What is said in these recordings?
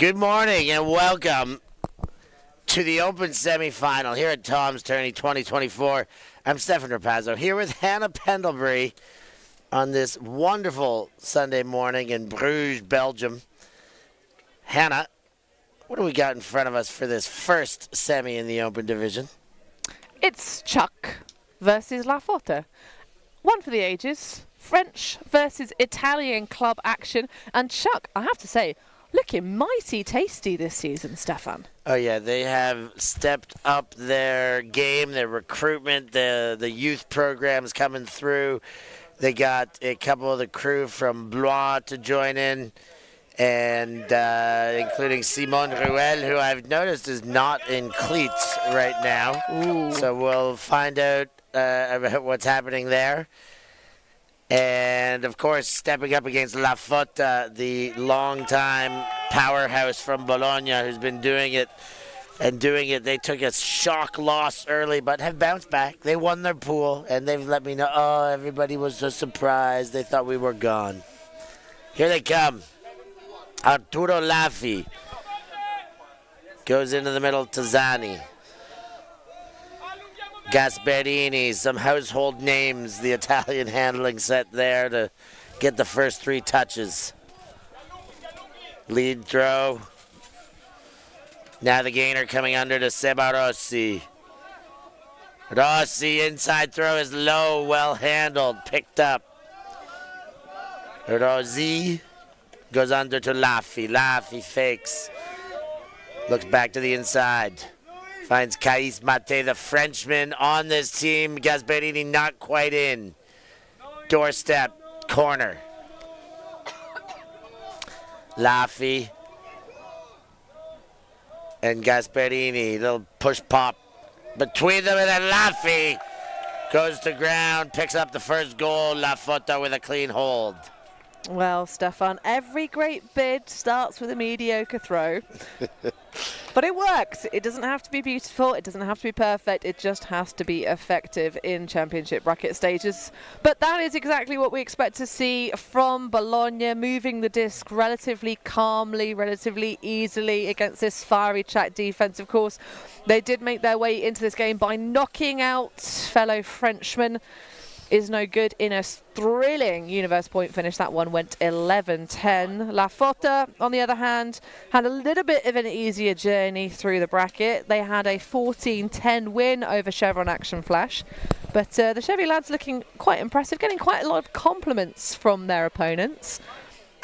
Good morning and welcome to the Open semifinal here at Tom's Tourney 2024. I'm Stefan Rapazzo here with Hannah Pendlebury on this wonderful Sunday morning in Bruges, Belgium. Hannah, what do we got in front of us for this first semi in the Open division? It's Tchac versus Fotta. One for the ages. French versus Italian club action. And Tchac, I have to say, looking mighty tasty this season, Stefan. Oh, yeah, they have stepped up their game, their recruitment, the youth programs coming through. They got a couple of the crew from Bologna to join in, and including Simone Ruel, who I've noticed is not in cleats right now. Ooh. So we'll find out about what's happening there. And, of course, stepping up against Fotta, the longtime powerhouse from Bologna who's been doing it. They took a shock loss early, but have bounced back. They won their pool, and they've let me know, everybody was so surprised. They thought we were gone. Here they come. Arturo Laffi goes into the middle to Zani. Gasperini, some household names, the Italian handling set there to get the first three touches. Lead throw. Now the gainer coming under to Seba Rossi. Rossi, inside throw is low, well handled, picked up. Rossi goes under to Laffi. Laffi fakes. Looks back to the inside. Finds Kais Mate, the Frenchman, on this team. Gasperini not quite in. Doorstep, corner. Laffi and Gasperini, little push pop between them, and then Laffi goes to ground, picks up the first goal. Fotta with a clean hold. Well, Stefan, every great bid starts with a mediocre throw. But it works. It doesn't have to be beautiful. It doesn't have to be perfect. It just has to be effective in championship bracket stages. But that is exactly what we expect to see from Bologna, moving the disc relatively calmly, relatively easily against this fiery Tchac defense. Of course, they did make their way into this game by knocking out fellow Frenchmen. Is no good in a thrilling universe point finish. That one went 11-10. Fotta, on the other hand, had a little bit of an easier journey through the bracket. They had a 14-10 win over Chevron Action Flash. But the Chevy lads looking quite impressive, getting quite a lot of compliments from their opponents.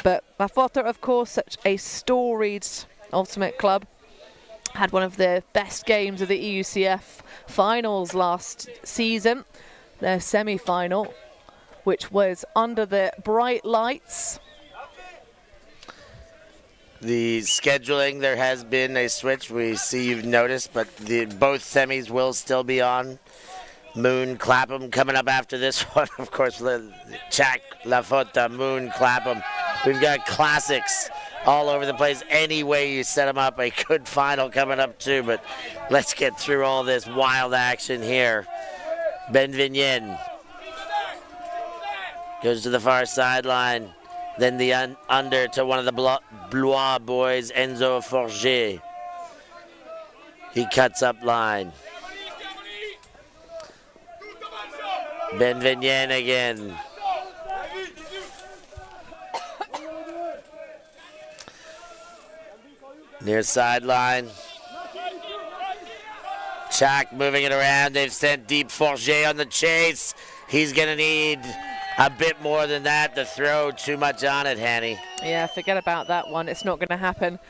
But Fotta, of course, such a storied ultimate club, had one of the best games of the EUCF finals last season. Their semi-final, which was under the bright lights. The scheduling, there has been a switch. We see you've noticed, but both semis will still be on. Moon, Clapham coming up after this one. Of course, Tchac, Fotta, Moon, Clapham. We've got classics all over the place. Any way you set them up, a good final coming up too. But let's get through all this wild action here. Benvignen goes to the far sideline. Then the under to one of the Blois boys, Enzo Forget. He cuts up line. Benvignen again. Near sideline. Tchac moving it around. They've sent deep Forget on the chase. He's going to need a bit more than that. The throw, too much on it, Hanny. Yeah, forget about that one. It's not going to happen.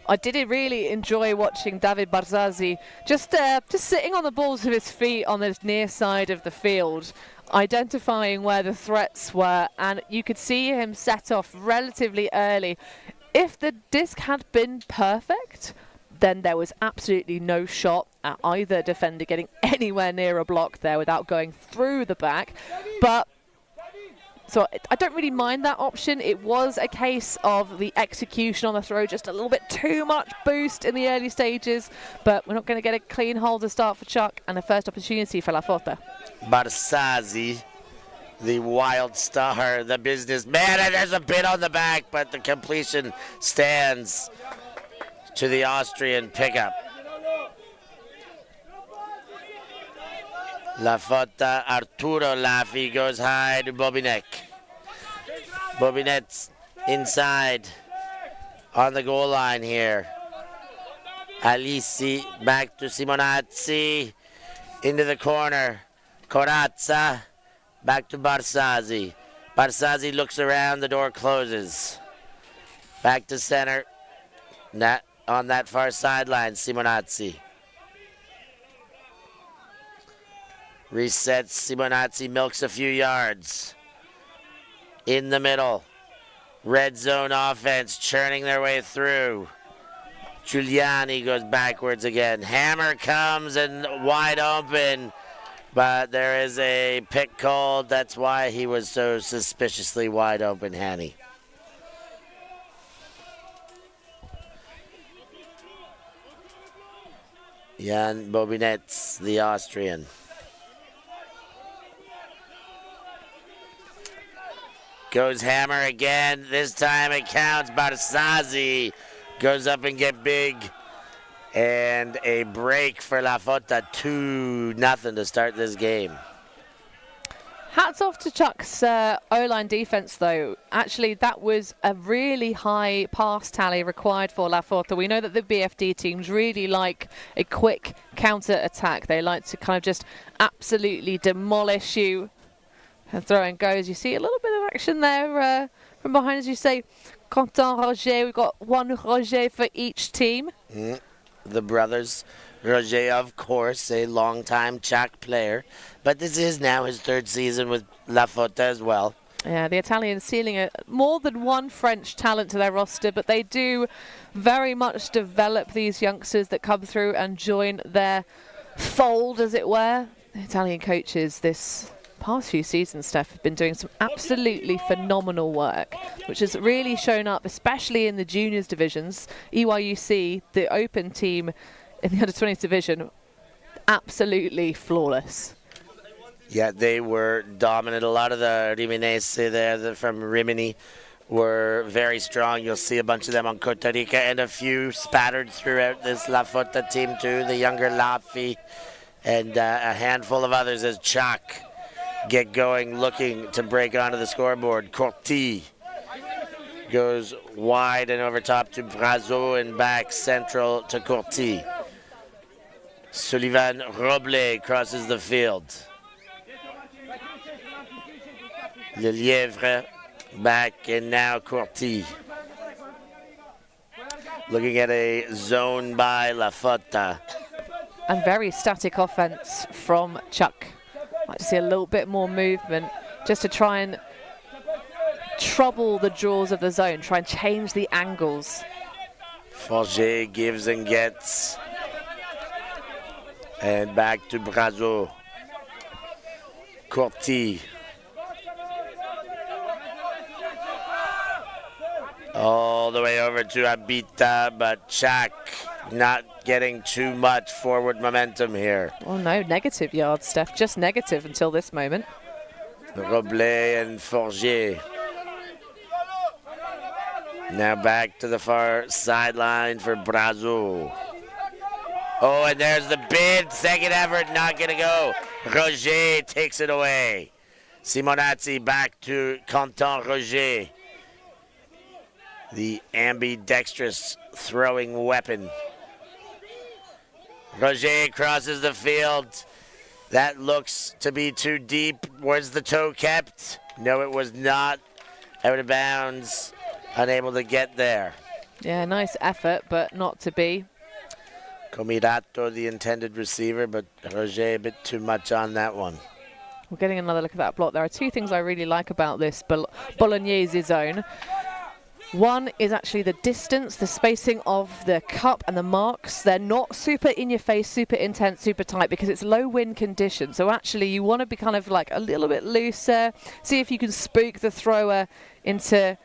I did really enjoy watching David Barzazi just sitting on the balls of his feet on the near side of the field, identifying where the threats were, and you could see him set off relatively early. If the disc had been perfect, then there was absolutely no shot at either defender getting anywhere near a block there without going through the back. But so I don't really mind that option. It was a case of the execution on the throw, just a little bit too much boost in the early stages. But we're not going to get a clean hold to start for Tchac, and a first opportunity for Fotta. Barzazi, the wild star, the businessman, and there's a bit on the back, but the completion stands. to the Austrian pickup. La Fotta, Arturo Laffi goes high to Bobinek. Bobinet's inside on the goal line here. Alisi back to Simonazzi. Into the corner. Corazza back to Barzazzi. Barzazzi looks around, the door closes. Back to center. On that far sideline, Simonazzi. Resets, Simonazzi milks a few yards. In the middle. Red zone offense churning their way through. Giuliani goes backwards again. Hammer comes and wide open. But there is a pick called. That's why he was so suspiciously wide open, Hanny. Jan Bobinets, the Austrian. Goes hammer again. This time it counts. Barzazzi goes up and get big. And a break for La Fotta, 2-0 to start this game. Hats off to Tchac's O-line defense, though. Actually, that was a really high pass tally required for La Fotta. We know that the BFD teams really like a quick counter-attack. They like to kind of just absolutely demolish you. And throw and goes. You see a little bit of action there from behind, as you say. Quentin Roger, we've got one Roger for each team. The brothers. Roger, of course, a long-time Tchac player. But this is now his third season with La Fotta as well. Yeah, the Italians sealing more than one French talent to their roster, but they do very much develop these youngsters that come through and join their fold, as it were. The Italian coaches this past few seasons, Steph, have been doing some absolutely phenomenal work, which has really shown up, especially in the juniors divisions. EYUC, the open team in the under-20s division, absolutely flawless. Yeah, they were dominant. A lot of the Riminese there from Rimini were very strong. You'll see a bunch of them on Costa Rica and a few spattered throughout this La Fotta team too. The younger Laffi and a handful of others as Tchac get going, looking to break onto the scoreboard. Corti goes wide and over top to Brazo and back central to Corti. Sullivan Roble crosses the field. Le Lièvre back and now Corti. Looking at a zone by La Fotta. And very static offense from Tchac. I'd like to see a little bit more movement just to try and trouble the draws of the zone, try and change the angles. Forger gives and gets. And back to Brazo. Corti. All the way over to Abita, but Tchac not getting too much forward momentum here. Oh no, negative yards, Steph. Just negative until this moment. Roble and Forger. Now back to the far sideline for Brazo. Oh, and there's the bid. Second effort, not going to go. Roger takes it away. Simonazzi back to Quentin Roger. The ambidextrous throwing weapon. Roger crosses the field. That looks to be too deep. Was the toe kept? No, it was not. Out of bounds. Unable to get there. Yeah, nice effort, but not to be. Comirato, the intended receiver, but Roger a bit too much on that one. We're getting another look at that block. There are two things I really like about this Bolognese zone. One is actually the distance, the spacing of the cup and the marks. They're not super in your face, super intense, super tight, because it's low wind conditions. So actually you want to be kind of like a little bit looser. See if you can spook the thrower into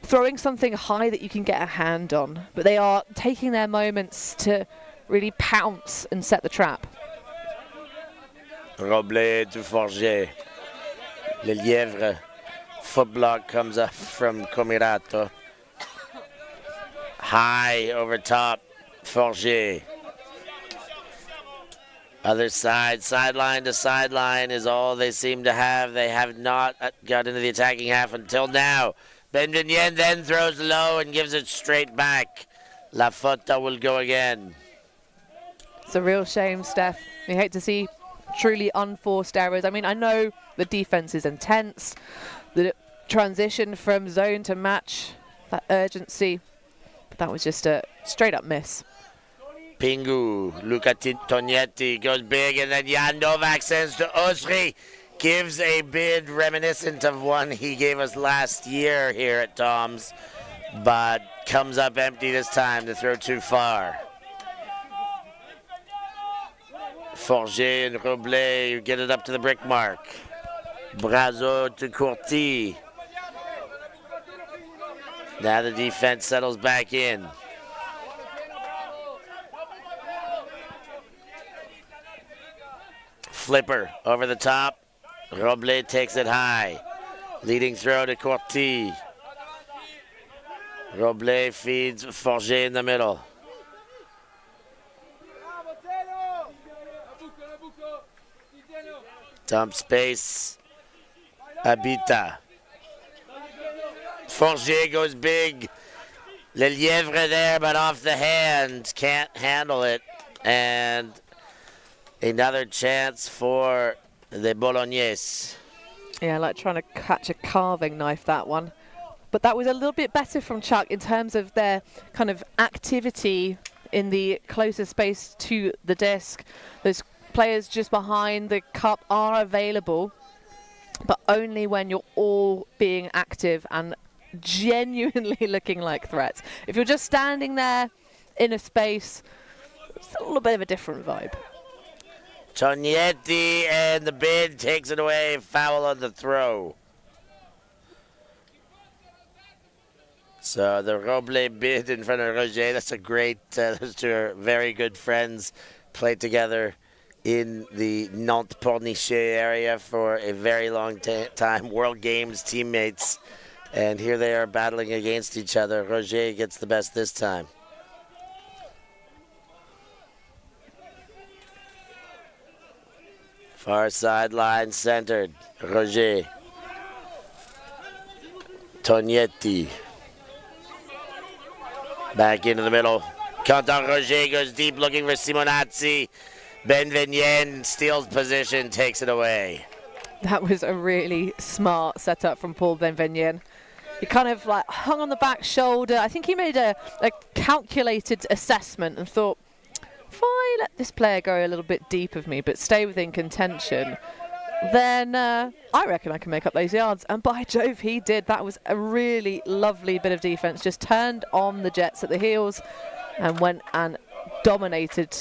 throwing something high that you can get a hand on. But they are taking their moments to really pounce and set the trap. Roble to Forger. Le Lièvre. Foot block comes up from Comirato. High over top Forger. Other side, sideline to sideline is all they seem to have. They have not got into the attacking half until now. Benvenien then throws low and gives it straight back. La Fotta will go again. It's a real shame, Steph. We hate to see truly unforced errors. I mean, I know the defense is intense. The transition from zone to match, that urgency, but that was just a straight-up miss. Pingu, Luca Tognetti goes big, and then Jan Novak sends to Osri. Gives a bid reminiscent of one he gave us last year here at Tom's, but comes up empty this time to throw too far. Forger and Roblet get it up to the brick mark. Brazo to Courty. Now the defense settles back in. Flipper over the top. Roblet takes it high. Leading throw to Courty. Roblet feeds Forger in the middle. Dump space. Habita. Forger goes big. Le Lièvre there, but off the hand. Can't handle it. And another chance for the Bolognese. Yeah, like trying to catch a carving knife, that one. But that was a little bit better from Tchac in terms of their kind of activity in the closer space to the disc. Those players just behind the cup are available, but only when you're all being active and genuinely looking like threats. If you're just standing there in a space, it's a little bit of a different vibe. Tognetti and the bid takes it away. Foul on the throw. So the Roblet bid in front of Roger. That's a great, those two are very good friends. Played together in the Nantes-Pornichet area for a very long time. World Games teammates. And here they are battling against each other. Roger gets the best this time. Far sideline centered. Roger. Tognetti. Back into the middle. Quentin Roger goes deep looking for Simonazzi. Benvenien steals position, takes it away. That was a really smart setup from Paul Benvenien. He kind of like hung on the back shoulder. I think he made a calculated assessment and thought, if I let this player go a little bit deep of me but stay within contention, then I reckon I can make up those yards. And by Jove, he did. That was a really lovely bit of defense. Just turned on the Jets at the heels and went and dominated.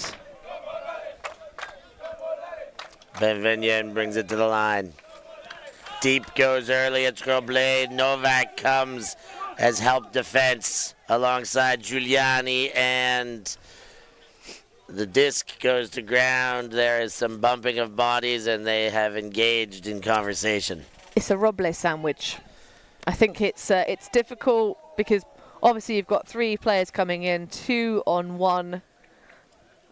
Benvenien brings it to the line. Deep goes early. It's Roblet. Novak comes as help defense alongside Giuliani, and the disc goes to ground. There is some bumping of bodies, and they have engaged in conversation. It's a Roblet sandwich. I think it's difficult because obviously you've got three players coming in, 2-on-1,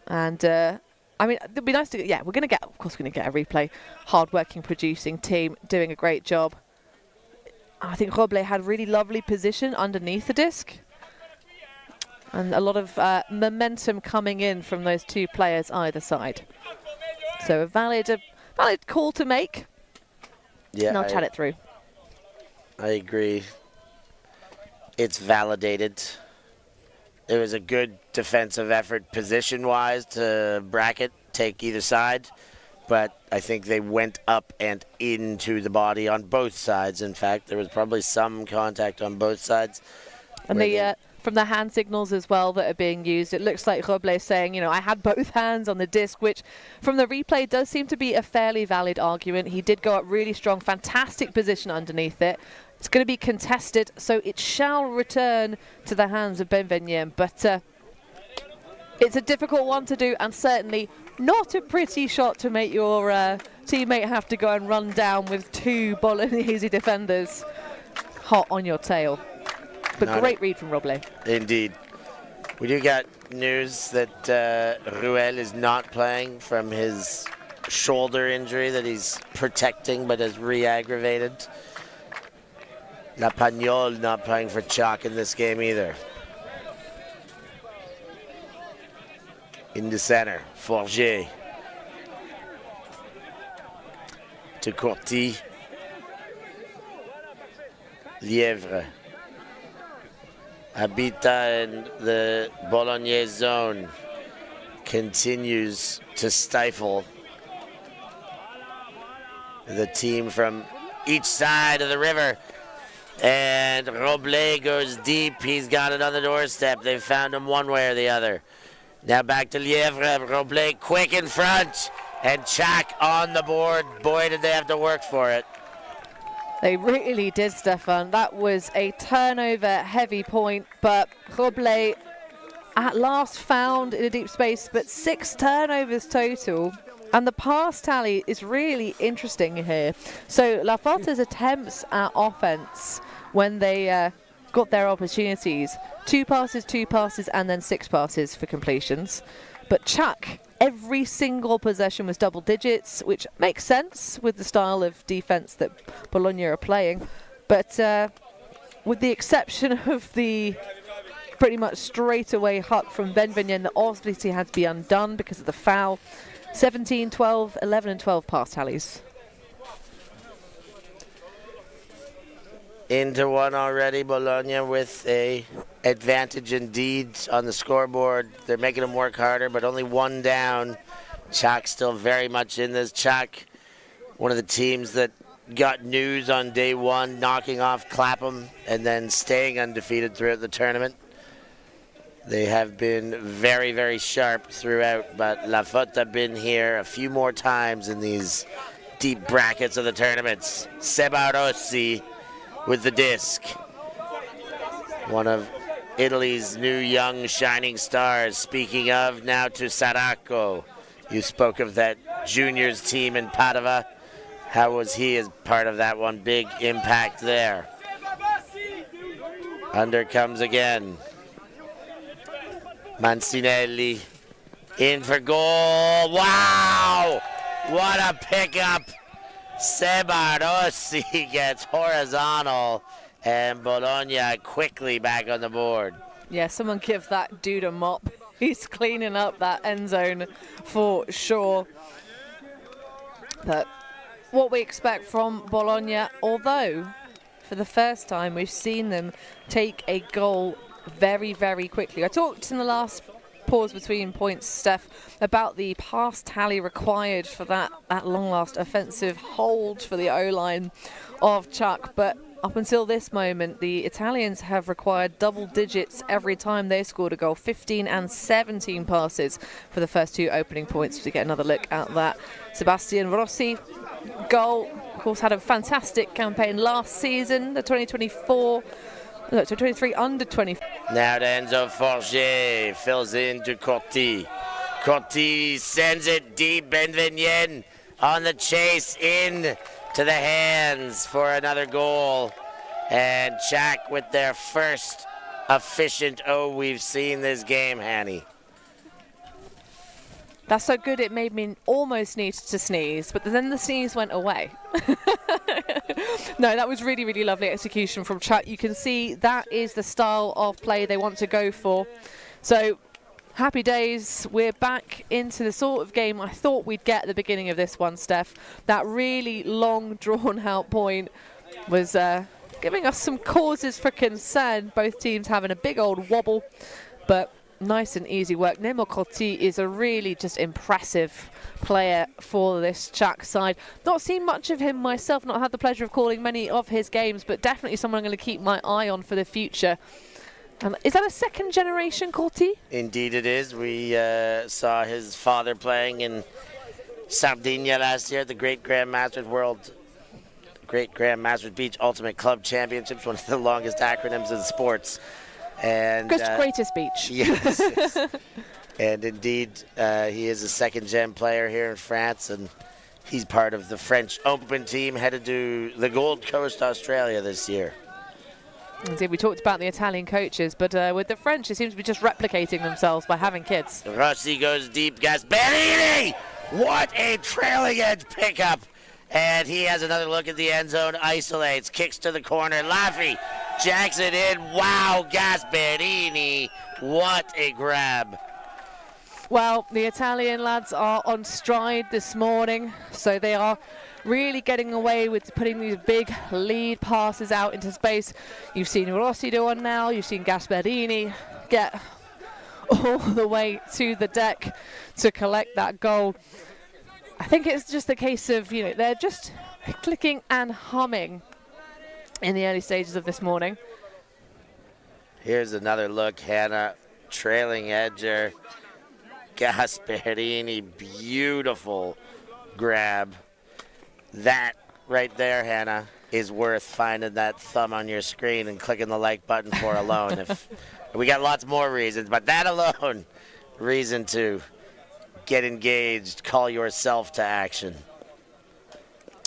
and I mean, it'd be nice to, yeah, we're going to get, of course, we're going to get a replay. Hard-working, producing team doing a great job. I think Roblet had really lovely position underneath the disc. And a lot of momentum coming in from those two players either side. So a valid call to make. Yeah, and I'll chat it through. I agree. It's validated. It was a good defensive effort position-wise to bracket, take either side. But I think they went up and into the body on both sides. In fact, there was probably some contact on both sides. And from the hand signals as well that are being used, it looks like Roblet saying, you know, I had both hands on the disc, which from the replay does seem to be a fairly valid argument. He did go up really strong, fantastic position underneath it. It's going to be contested, so it shall return to the hands of Benvenien. But it's a difficult one to do, and certainly not a pretty shot to make your teammate have to go and run down with two Bolognese defenders hot on your tail. But great read from Roblet. Indeed. We do got news that Ruel is not playing from his shoulder injury that he's protecting but has re-aggravated. La Pagnol not playing for Tchac in this game either. In the center, Forger to Courty. Lièvre. Habita in the Bologna zone continues to stifle the team from each side of the river. And Robles goes deep. He's got it on the doorstep. They've found him one way or the other. Now back to Lièvre. Robles quick in front. And Tchac on the board. Boy, did they have to work for it. They really did, Stefan. That was a turnover-heavy point, but Robles at last found in a deep space, but 6 turnovers total. And the pass tally is really interesting here. So La Fotta's attempts at offense when they got their opportunities, 2 passes, and then 6 passes for completions. But Tchac, every single possession was double digits, which makes sense with the style of defense that Bologna are playing. But with the exception of the pretty much straightaway huck from Benvenien that obviously had to be undone because of the foul, 17, 12, 11 and 12 pass tallies. Into one already, Bologna with a advantage indeed on the scoreboard. They're making them work harder, but only 1 down. Tchac still very much in this. Tchac, one of the teams that got news on day 1, knocking off Clapham and then staying undefeated throughout the tournament. They have been very, very sharp throughout, but La Fotta have been here a few more times in these deep brackets of the tournaments. Seba Rossi with the disc. One of Italy's new young shining stars. Speaking of, now to Saracco. You spoke of that juniors team in Padova. How was he as part of that one? Big impact there. Under comes again. Mancinelli in for goal. Wow! What a pickup. Seba Rossi gets horizontal, and Bologna quickly back on the board. Yeah, someone give that dude a mop. He's cleaning up that end zone for sure. But what we expect from Bologna, although for the first time we've seen them take a goal very, very quickly. I talked in the last pause between points, Steph, about the pass tally required for that long last offensive hold for the O-line of Tchac, but up until this moment the Italians have required double digits every time they scored a goal. 15 and 17 passes for the first 2 opening points. To get another look at that, Sebastian Rossi goal, of course, had a fantastic campaign last season, the 2023 under 20. Now to Enzo Forger, fills in to Courty. Courty sends it deep. Benvenien on the chase, in to the hands for another goal. And Tchac with their first efficient we've seen this game, Hanny. That's so good it made me almost need to sneeze, but then the sneeze went away. No, that was really, really lovely execution from Tchac. You can see that is the style of play they want to go for. So, happy days. We're back into the sort of game I thought we'd get at the beginning of this one, Steph. That really long, drawn-out point was giving us some causes for concern. Both teams having a big old wobble, but nice and easy work. Nemo Courty is a really just impressive player for this Tchac side. Not seen much of him myself, not had the pleasure of calling many of his games, but definitely someone I'm going to keep my eye on for the future. Is that a second generation Courty? Indeed it is. We saw his father playing in Sardinia last year at the Great Grandmasters Beach Ultimate Club Championships, one of the longest acronyms in sports. And greatest beach. Yes, yes. And indeed, he is a second-gen player here in France, and he's part of the French Open team headed to the Gold Coast, Australia this year. Indeed, we talked about the Italian coaches, but with the French, it seems to be just replicating themselves by having kids. Rossi goes deep. Gasperini! What a trailing edge pickup. And he has another look at the end zone, isolates, kicks to the corner. Laffy jacks it in. Wow, Gasperini. What a grab. Well, the Italian lads are on stride this morning, so they are really getting away with putting these big lead passes out into space. You've seen Rossi do one now. You've seen Gasperini get all the way to the deck to collect that goal. I think it's just a case of, they're just clicking and humming in the early stages of this morning. Here's another look, Hannah. Trailing edger. Gasperini, beautiful grab. That right there, Hannah, is worth finding that thumb on your screen and clicking the like button for alone. If we got lots more reasons, but that alone, reason to get engaged, call yourself to action.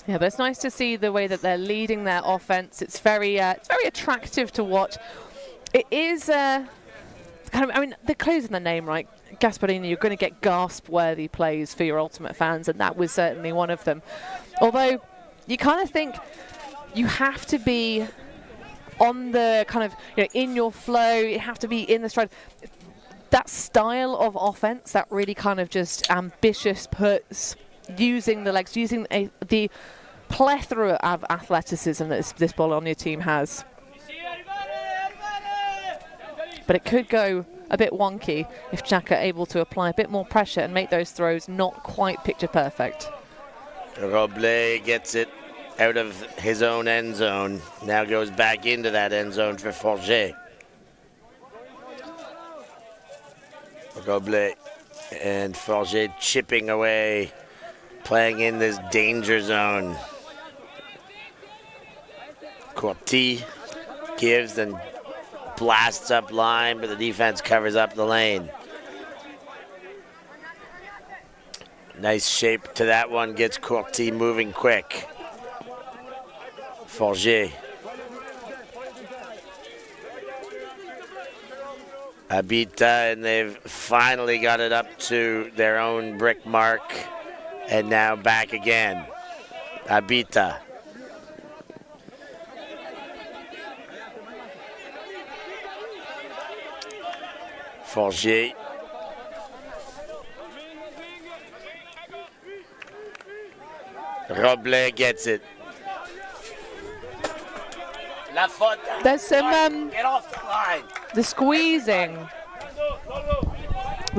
Yeah, but it's nice to see the way that they're leading their offense. It's very attractive to watch. It is they're closing the name, right? Gasperini, you're going to get gasp-worthy plays for your Ultimate fans, and that was certainly one of them. Although you kind of think you have to be on the in your flow, you have to be in the stride. That style of offense, that really kind of just ambitious puts, using the legs, using the plethora of athleticism that this Bologna team has. But it could go a bit wonky if Tchac are able to apply a bit more pressure and make those throws not quite picture perfect. Robles gets it out of his own end zone. Now goes back into that end zone for Forget. Robles and Forget chipping away, playing in this danger zone. Courty gives and blasts up line, but the defense covers up the lane. Nice shape to that one, gets Courty moving quick. Forget. Abita, and they've finally got it up to their own brick mark, and now back again. Abita. Forget. Robles gets it. La Fotta. There's some Get off the line. the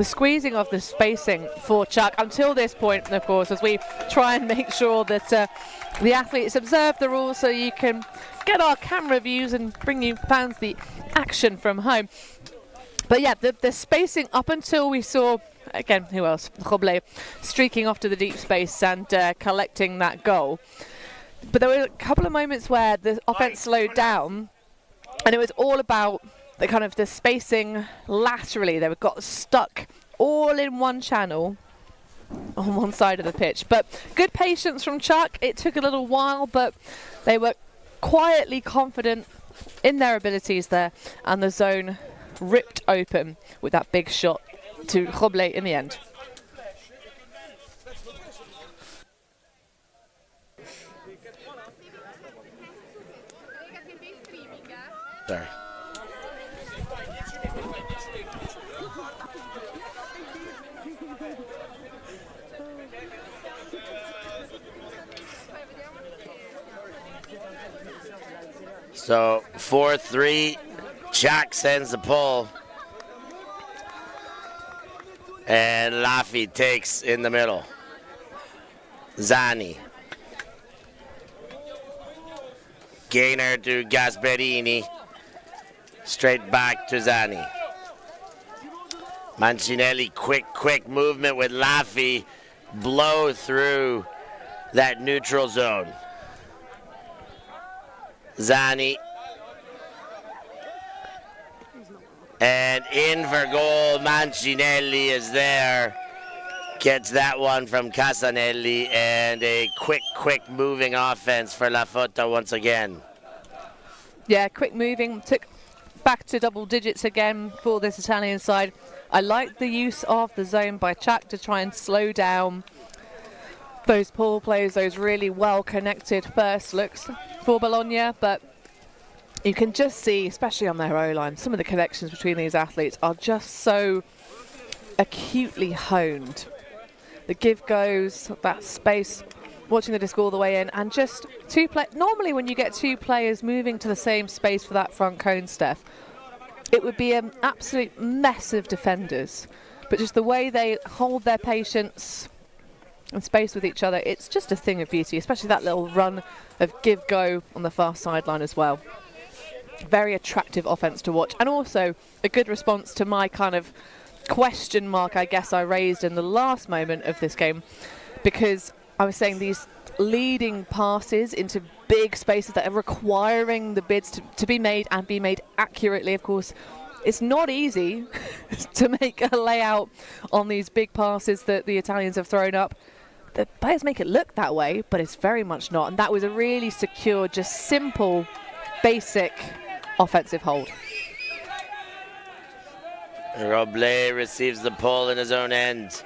squeezing of the spacing for Tchac until this point, of course, as we try and make sure that the athletes observe the rules so you can get our camera views and bring you fans the action from home. But yeah, the spacing up until we saw, again, who else? Robles streaking off to the deep space and collecting that goal. But there were a couple of moments where the offense slowed down, and it was all about the spacing laterally. They got stuck all in one channel on one side of the pitch. But good patience from Tchac. It took a little while, but they were quietly confident in their abilities there, and the zone ripped open with that big shot to Robles in the end. Sorry. So 4-3, Tchac sends the pull. And Laffy takes in the middle. Zani. Gainer to Gasperini. Straight back to Zani. Mancinelli, quick movement with Laffy. Blow through that neutral zone. Zani. And in for goal, Mancinelli is there. Gets that one from Casanelli, and a quick moving offense for La Fotta once again. Yeah, quick moving, took back to double digits again for this Italian side. I like the use of the zone by Tchac to try and slow down those poor plays, those really well-connected first looks for Bologna, but you can just see, especially on their O-line, some of the connections between these athletes are just so acutely honed. The give goes, that space, watching the disc all the way in, and just normally when you get two players moving to the same space for that front cone, Steph, it would be an absolute mess of defenders. But just the way they hold their patience and space with each other, it's just a thing of beauty, especially that little run of give-go on the far sideline as well. Very attractive offense to watch, and also a good response to my kind of question mark, I guess, I raised in the last moment of this game, because I was saying these leading passes into big spaces that are requiring the bids to be made and be made accurately. Of course, it's not easy to make a layout on these big passes that the Italians have thrown up. The players make it look that way, but it's very much not. And that was a really secure, just simple, basic offensive hold. Robles receives the pull in his own end.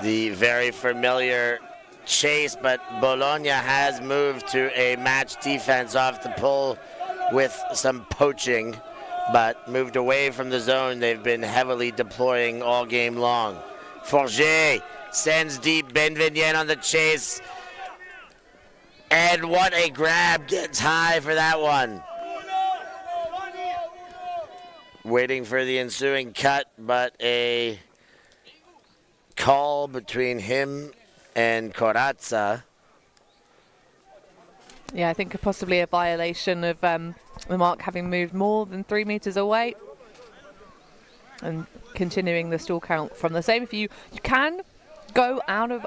The very familiar chase, but Bologna has moved to a match defense off the pull with some poaching, but moved away from the zone they've been heavily deploying all game long. Forget sends deep, Benvenien on the chase, and what a grab, gets high for that one. Waiting for the ensuing cut, but a call between him and Corazza. Yeah, I think possibly a violation of the mark having moved more than 3 meters away, and continuing the stall count from the same. If you can go out of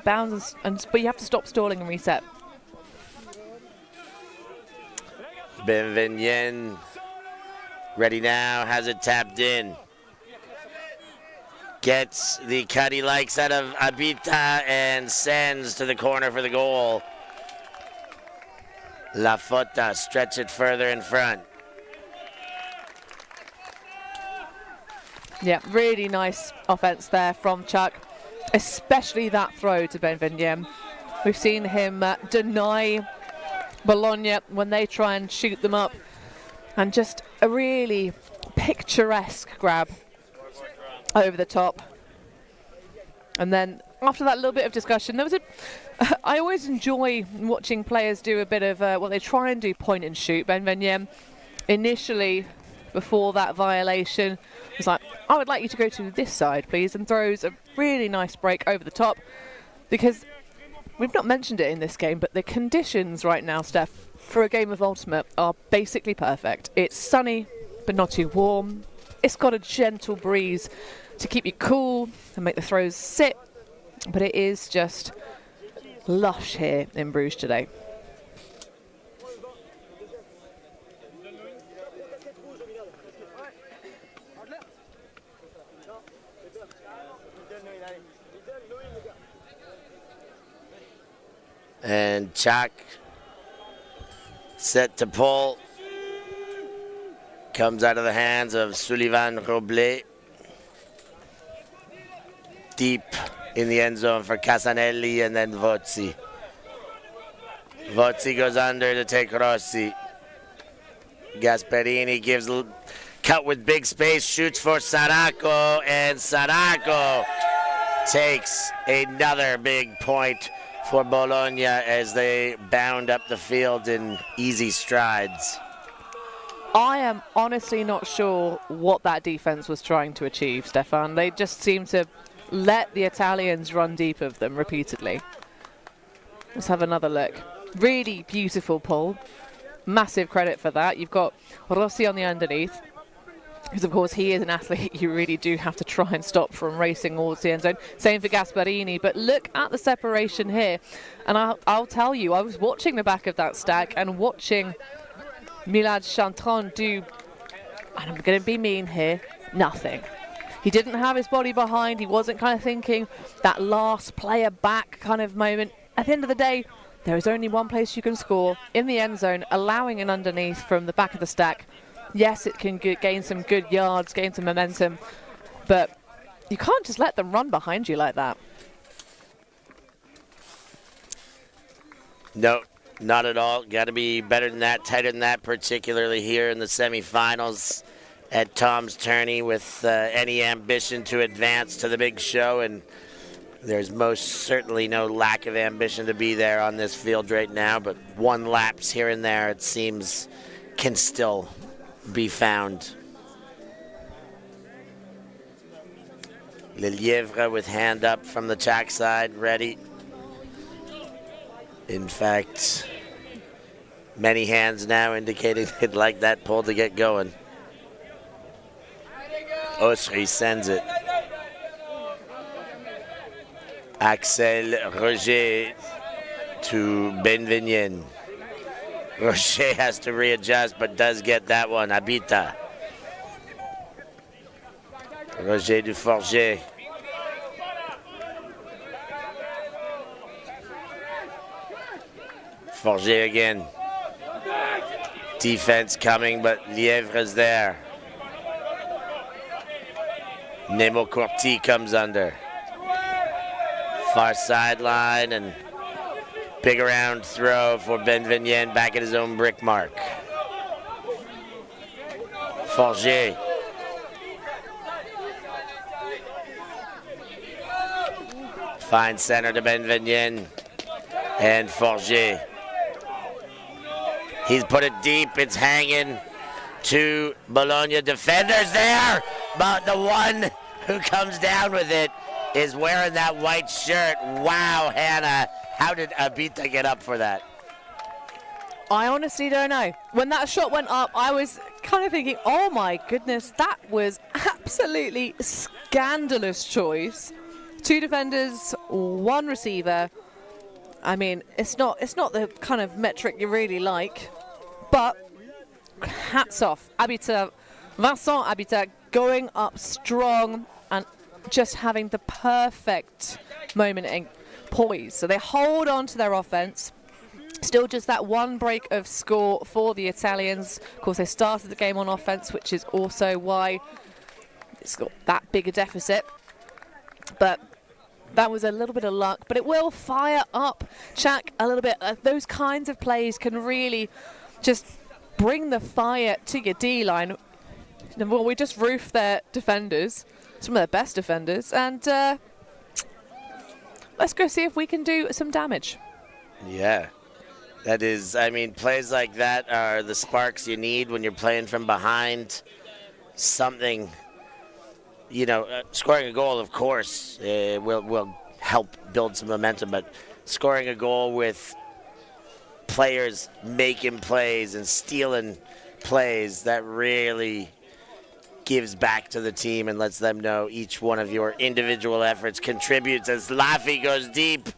bounds, but you have to stop stalling and reset. Benvenien ready now, has it tapped in. Gets the cut he likes out of Abita and sends to the corner for the goal. La Fotta stretch it further in front. Yeah, really nice offense there from Tchac, especially that throw to Benvenien. We've seen him deny Bologna when they try and shoot them up, and just a really picturesque grab over the top. And then after that little bit of discussion, there was I always enjoy watching players do a bit of what they try and do, point and shoot. Benvenien initially, before that violation, was like, I would like you to go to this side, please, and throws a really nice break over the top, because we've not mentioned it in this game, but the conditions right now, Steph, for a game of Ultimate are basically perfect. It's sunny, but not too warm. It's got a gentle breeze to keep you cool and make the throws sit, but it is just lush here in Bruges today. And Tchac set to pull. Comes out of the hands of Sullivan Robles. Deep in the end zone for Casanelli and then Vozzi. Vozzi goes under to take Rossi. Gasperini gives a cut with big space, shoots for Saracco, and Saracco takes another big point for Bologna as they bound up the field in easy strides. I am honestly not sure what that defense was trying to achieve, Stefan. They just seem to let the Italians run deep of them repeatedly. Let's have another look. Really beautiful pull. Massive credit for that. You've got Rossi on the underneath, because of course he is an athlete you really do have to try and stop from racing towards the end zone. Same for Gasperini, but look at the separation here. And I'll tell you, I was watching the back of that stack and watching Milad Chantron do, and I'm going to be mean here, nothing. He didn't have his body behind. He wasn't kind of thinking that last player back kind of moment. At the end of the day, there is only one place you can score, in the end zone, allowing an underneath from the back of the stack. Yes, it can gain some good yards, gain some momentum, but you can't just let them run behind you like that. No, not at all. Got to be better than that, tighter than that, particularly here in the semifinals at Tom's Tourney with any ambition to advance to the big show. And there's most certainly no lack of ambition to be there on this field right now, but one lapse here and there, it seems, can still be found. Lelievre with hand up from the Tchac side, ready. In fact, many hands now indicating they'd like that pull to get going. Osri sends it. Axel Roger to Benvenien. Rocher has to readjust, but does get that one. Habita. Roger du Forget. Forget again. Defense coming, but Lièvre's there. Nemo Corti comes under. Far sideline and big around throw for Benvenien back at his own brick mark. Forget. Fine center to Benvenien and Forget. He's put it deep, it's hanging to Bologna defenders there, but the one who comes down with it is wearing that white shirt. Wow, Hannah, how did Abita get up for that? I honestly don't know. When that shot went up, I was kind of thinking, oh my goodness, that was absolutely scandalous choice. 2 defenders, 1 receiver. I mean, it's not the kind of metric you really like, but hats off. Vincent Habitat going up strong and just having the perfect moment and poise. So they hold on to their offense. Still just that 1 break of score for the Italians. Of course, they started the game on offense, which is also why it's got that big a deficit. But that was a little bit of luck, but it will fire up Tchac a little bit. Those kinds of plays can really just bring the fire to your D-line. Well, we just roofed their defenders, some of their best defenders, and let's go see if we can do some damage. Yeah, that is, I mean, plays like that are the sparks you need when you're playing from behind. Something, you know, scoring a goal, of course, will help build some momentum, but scoring a goal with players making plays and stealing plays, that really gives back to the team and lets them know each one of your individual efforts contributes as Laffy goes deep.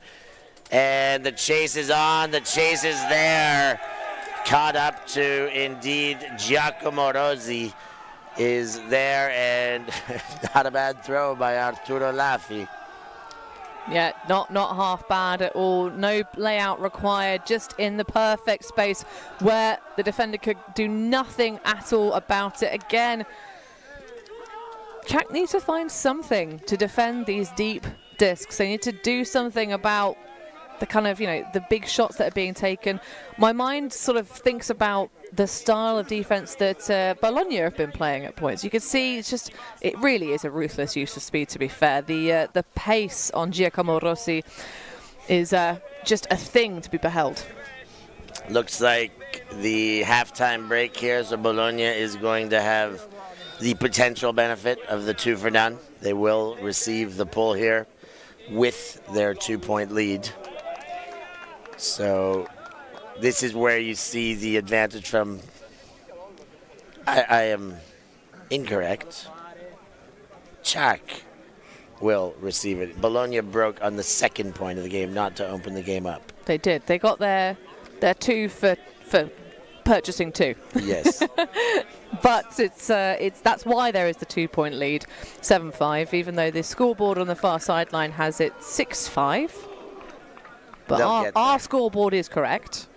And the chase is on, the chase is there. Caught up to, indeed, Giacomo Rossi is there, and not a bad throw by Arturo Laffy. Yeah, not half bad at all. No layout required, just in the perfect space where the defender could do nothing at all about it. Again, Tchac needs to find something to defend these deep discs. They need to do something about the kind of, you know, the big shots that are being taken. My mind sort of thinks about the style of defense that Bologna have been playing at points. You can see it's just, it really is a ruthless use of speed, to be fair. The pace on Giacomo Rossi is just a thing to be beheld. Looks like the halftime break here, so Bologna is going to have the potential benefit of the 2 for none. They will receive the pull here with their 2-point lead. So this is where you see the advantage from, I am incorrect, Tchac will receive it. Bologna broke on the 2nd point of the game, not to open the game up. They did. They got their 2 for purchasing 2. Yes. But it's that's why there is the 2-point lead, 7-5, even though the scoreboard on the far sideline has it 6-5. But our scoreboard is correct.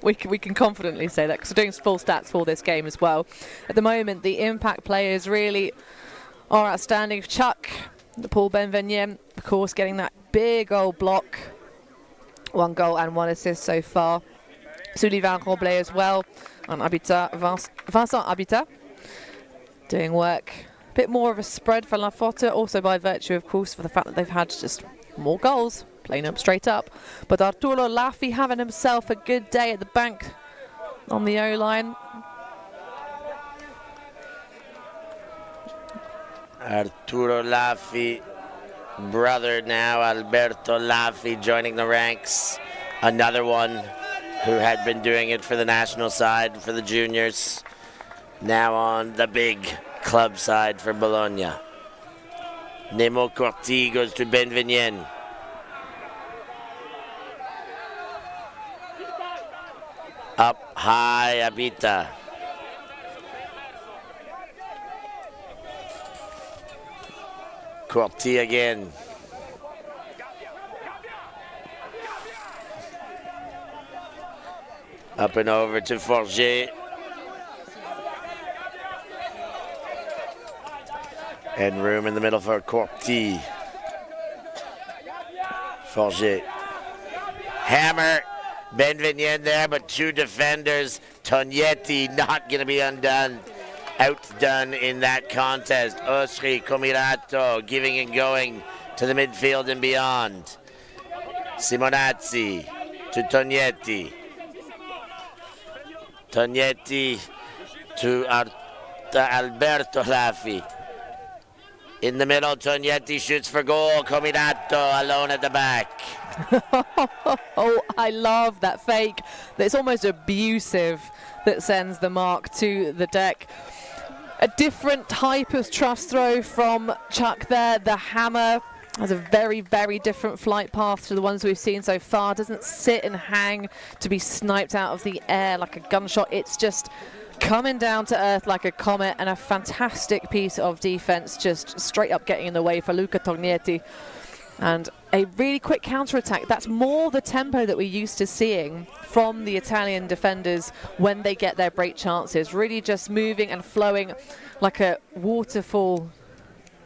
We can confidently say that because we're doing full stats for this game as well. At the moment, the impact players really are outstanding. Tchac, Paul Benvenien, of course, getting that big old block. 1 goal and 1 assist so far. Sullivan Roblet as well. And Vincent Habitat doing work. A bit more of a spread for La Fotta, also by virtue, of course, for the fact that they've had just more goals, playing up straight up. But Arturo Laffi having himself a good day at the bank on the O-line. Arturo Laffi, brother now, Alberto Laffi, joining the ranks. Another one who had been doing it for the national side, for the juniors. Now on the big club side for Bologna. Nemo Corti goes to Benvenien. Up high, Abita. Corti again. Up and over to Forget. And room in the middle for Corti. Forget. Hammer. Benvenien there, but 2 defenders. Tognetti not going to be outdone in that contest. Osri Comirato giving and going to the midfield and beyond. Simonazzi to Tognetti. Tognetti to Alberto Laffi. In the middle, Tognetti shoots for goal. Comirato alone at the back. Oh, I love that fake. It's almost abusive that sends the mark to the deck. A different type of trust throw from Tchac there. The hammer has a very, very different flight path to the ones we've seen so far. Doesn't sit and hang to be sniped out of the air like a gunshot. It's just coming down to earth like a comet, and a fantastic piece of defense just straight up getting in the way for Luca Tognetti. And a really quick counter-attack. That's more the tempo that we're used to seeing from the Italian defenders when they get their break chances. Really just moving and flowing like a waterfall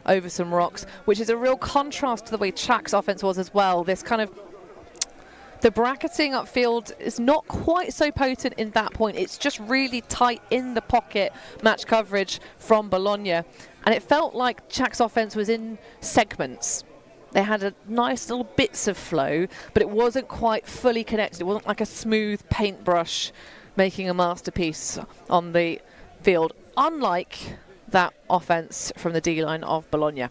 over some rocks, which is a real contrast to the way Tchac's offense was as well. This kind of, the bracketing upfield is not quite so potent in that point. It's just really tight in the pocket match coverage from Bologna. And it felt like Tchac's offense was in segments. They had a nice little bits of flow, but it wasn't quite fully connected. It wasn't like a smooth paintbrush making a masterpiece on the field, unlike that offense from the D-line of Bologna.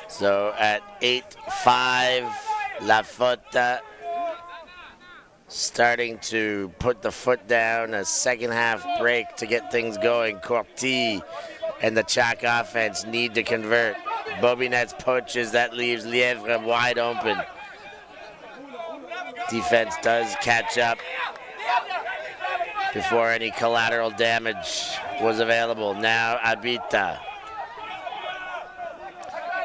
So at 8-5, La Fotta starting to put the foot down, a second half break to get things going. Corti and the Tchac offense need to convert. Bobinet's poaches, that leaves Lièvre wide open. Defense does catch up before any collateral damage was available. Now Abita.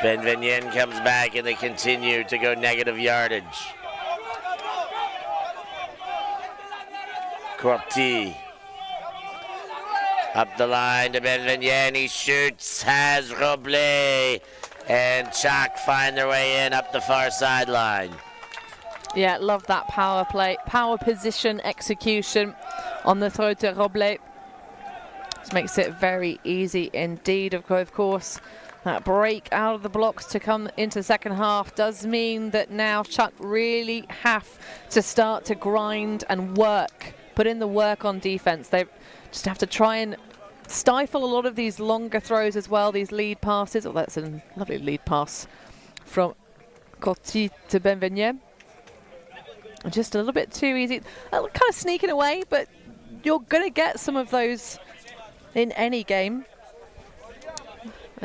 Benvenien comes back and they continue to go negative yardage. Corti. Up the line to Benvenien, he shoots, has Roblet, and Tchac find their way in up the far sideline. Yeah, love that power play, power position execution on the throw to Roblet. This makes it very easy indeed, of course. That break out of the blocks to come into the second half does mean that now Tchac really have to start to grind and work, put in the work on defense. They just have to try and stifle a lot of these longer throws as well, these lead passes. Oh, that's a lovely lead pass from Corti to Benvenien. Just a little bit too easy, kind of sneaking away, but you're going to get some of those in any game.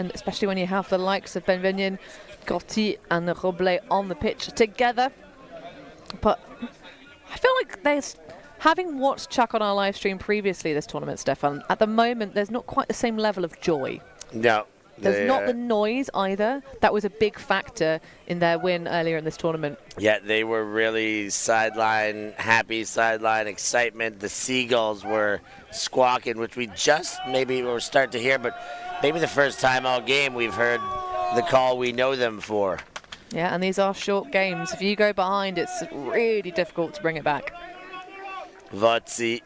and especially when you have the likes of Benvenien, Gorty and Roblet on the pitch together. But I feel like there's, having watched Tchac on our live stream previously this tournament, Stefan, at the moment there's not quite the same level of joy. No. There's not the noise either. That was a big factor in their win earlier in this tournament. Yeah, they were really sideline, happy sideline excitement. The seagulls were squawking, which we just maybe will start to hear, but maybe the first time all game we've heard the call we know them for. Yeah, and these are short games. If you go behind, it's really difficult to bring it back. Vozzi.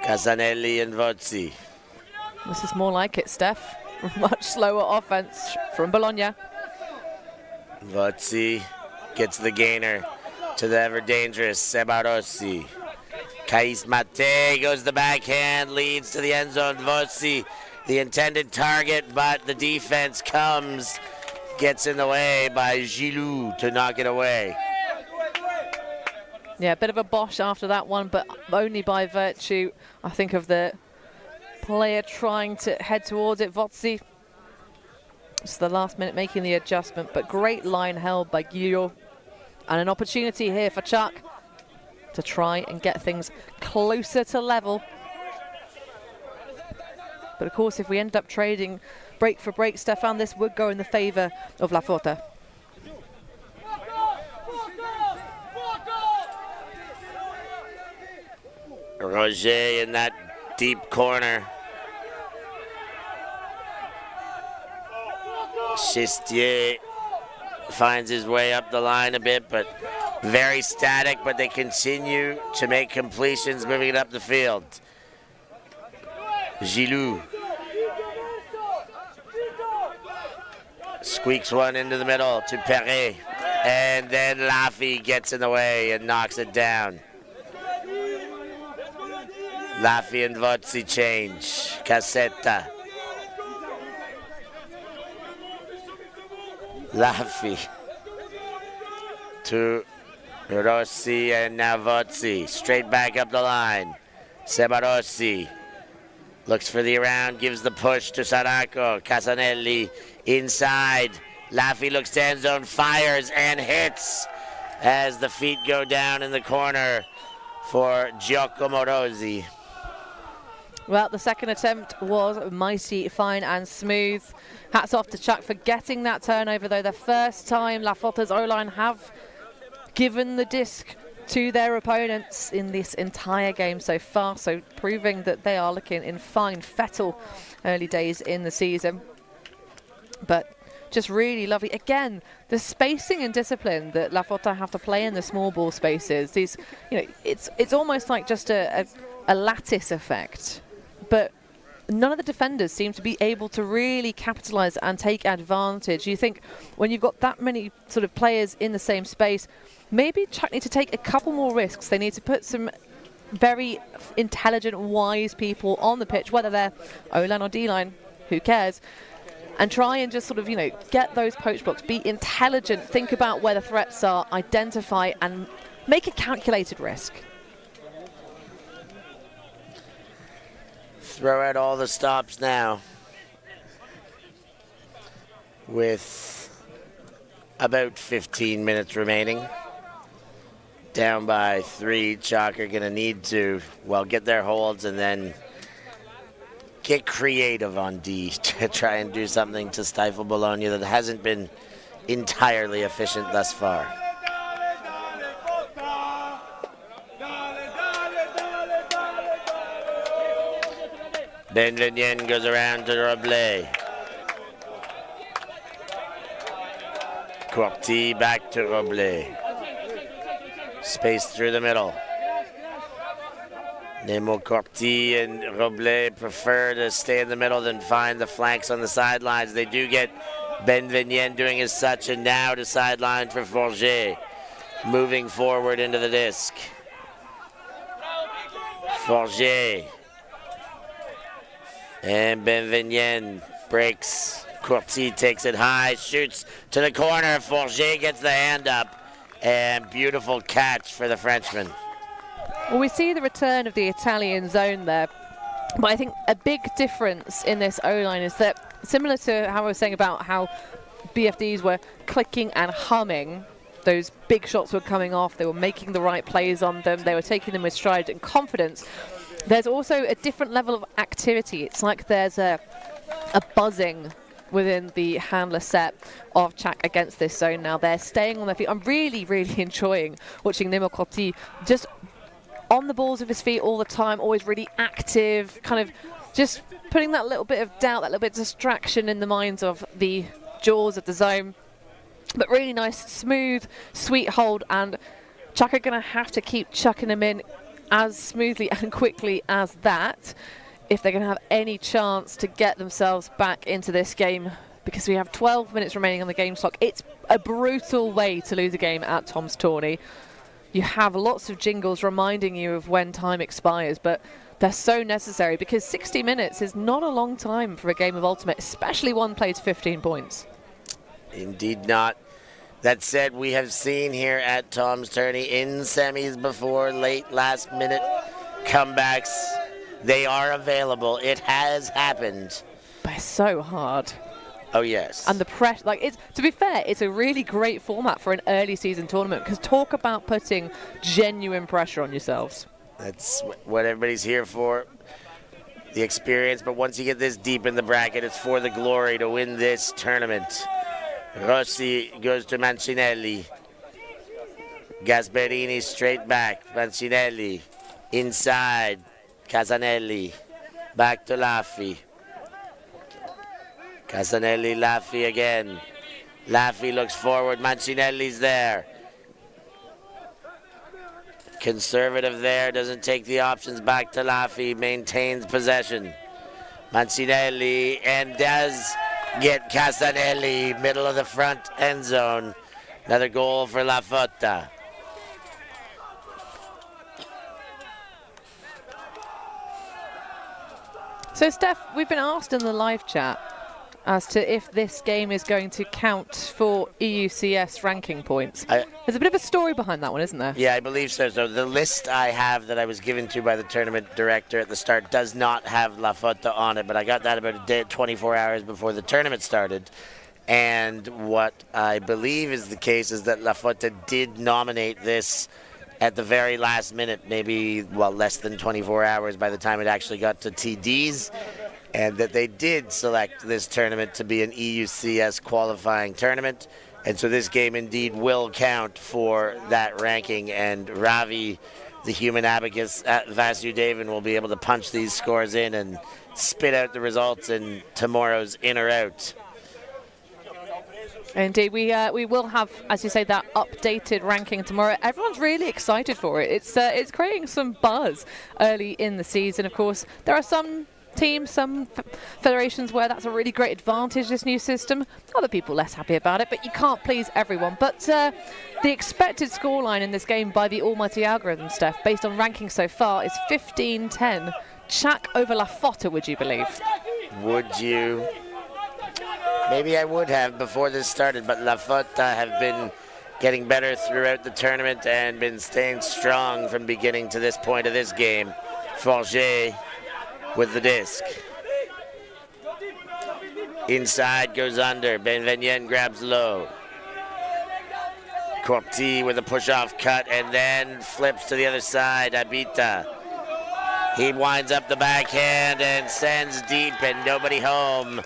Casanelli and Vozzi. This is more like it, Steph. Much slower offense from Bologna. Vozzi gets the gainer to the ever-dangerous Sebarossi. Kais Mate goes the backhand, leads to the end zone. Vozzi, the intended target, but the defense comes, gets in the way by Gilou to knock it away. Yeah, a bit of a bosh after that one, but only by virtue, I think, of the player trying to head towards it. Vozzi, it's the last minute making the adjustment, but great line held by Guillaume. And an opportunity here for Tchac to try and get things closer to level. But of course, if we end up trading break for break, Stefan, this would go in the favour of La Fotta. Roger in that deep corner. Chistier finds his way up the line a bit, but very static, but they continue to make completions, moving it up the field. Gilou squeaks one into the middle to Perret, and then Laffy gets in the way and knocks it down. Laffy and Vozzi change. Cassetta. Laffy to Rossi and now Vozzi. Straight back up the line. Sebarossi looks for the around, gives the push to Saracco. Casanelli inside. Laffy looks to end zone, fires and hits as the feet go down in the corner for Giacomo Rossi. Well, the second attempt was mighty, fine and smooth. Hats off to Tchac for getting that turnover, though. The first time La Fotta's O-line have given the disc to their opponents in this entire game so far, so proving that they are looking in fine fettle early days in the season. But just really lovely. Again, the spacing and discipline that La Fotta have to play in the small ball spaces. These, you know, it's almost like just a lattice effect. But none of the defenders seem to be able to really capitalize and take advantage. You think when you've got that many sort of players in the same space, maybe Tchac need to take a couple more risks. They need to put some very intelligent, wise people on the pitch, whether they're O-line or D-line, who cares, and try and just sort of, you know, get those poach blocks, be intelligent, think about where the threats are, identify and make a calculated risk. Throw out all the stops now with about 15 minutes remaining. Down by 3, Tchac are going to need to, well, get their holds and then get creative on D to try and do something to stifle Bologna that hasn't been entirely efficient thus far. Benvenien goes around to Roblet. Corti back to Roblet. Space through the middle. Nemo Corti and Roblet prefer to stay in the middle than find the flanks on the sidelines. They do get Benvenien doing as such, and now to sideline for Forget. Moving forward into the disc. Forget. And Benvenien breaks. Corti takes it high, shoots to the corner. Forget gets the hand up. And beautiful catch for the Frenchman. Well, we see the return of the Italian zone there. But I think a big difference in this O-line is that, similar to how I was saying about how BFDs were clicking and humming, those big shots were coming off, they were making the right plays on them, they were taking them with stride and confidence. There's also a different level of activity. It's like there's a buzzing within the handler set of Tchac against this zone now. They're staying on their feet. I'm really, really enjoying watching Nemo Corti just on the balls of his feet all the time, always really active, kind of just putting that little bit of doubt, that little bit of distraction in the minds of the jaws of the zone. But really nice, smooth, sweet hold, and Tchac are going to have to keep chucking them in as smoothly and quickly as that if they're going to have any chance to get themselves back into this game, because we have 12 minutes remaining on the game clock. It's a brutal way to lose a game at Tom's Tourney. You have lots of jingles reminding you of when time expires, but they're so necessary because 60 minutes is not a long time for a game of Ultimate, especially one played to 15 points. Indeed not. That said, we have seen here at Tom's Tourney in semis before, late last minute comebacks. They are available. It has happened. But it's so hard. Oh, yes. And the pressure, like, it's, to be fair, it's a really great format for an early season tournament, because talk about putting genuine pressure on yourselves. That's what everybody's here for, the experience. But once you get this deep in the bracket, it's for the glory to win this tournament. Rossi goes to Mancinelli. Gasperini straight back. Mancinelli inside. Casanelli back to Laffi. Casanelli, Laffi again. Laffi looks forward. Mancinelli's there. Conservative there, doesn't take the options. Back to Laffi, maintains possession. Mancinelli, and does get Casanelli, middle of the front end zone. Another goal for La Fotta. So, Steph, we've been asked in the live chat as to if this game is going to count for EUCS ranking points. There's a bit of a story behind that one, isn't there? Yeah, I believe so. So the list I have that I was given to by the tournament director at the start does not have La Fotta on it, but I got that about a day, 24 hours before the tournament started. And what I believe is the case is that La Fotta did nominate this at the very last minute, maybe, well, less than 24 hours by the time it actually got to TDs, and that they did select this tournament to be an EUCS qualifying tournament. And so this game indeed will count for that ranking, and Ravi, the human abacus at Vasudevan, will be able to punch these scores in and spit out the results in tomorrow's in or out. Indeed, we will have, as you say, that updated ranking tomorrow. Everyone's really excited for it. It's creating some buzz early in the season. Of course, there are some teams, some federations where that's a really great advantage, this new system. Other people less happy about it, but you can't please everyone. But the expected scoreline in this game by the almighty algorithm, Steph, based on ranking so far, is 15-10. Tchac over La Fotta, would you believe? Would you? Maybe I would have before this started, but La Fotta have been getting better throughout the tournament and been staying strong from beginning to this point of this game. Forget with the disc. Inside goes under. Benvenien grabs low. Corti with a push-off cut and then flips to the other side. Abita. He winds up the backhand and sends deep and nobody home.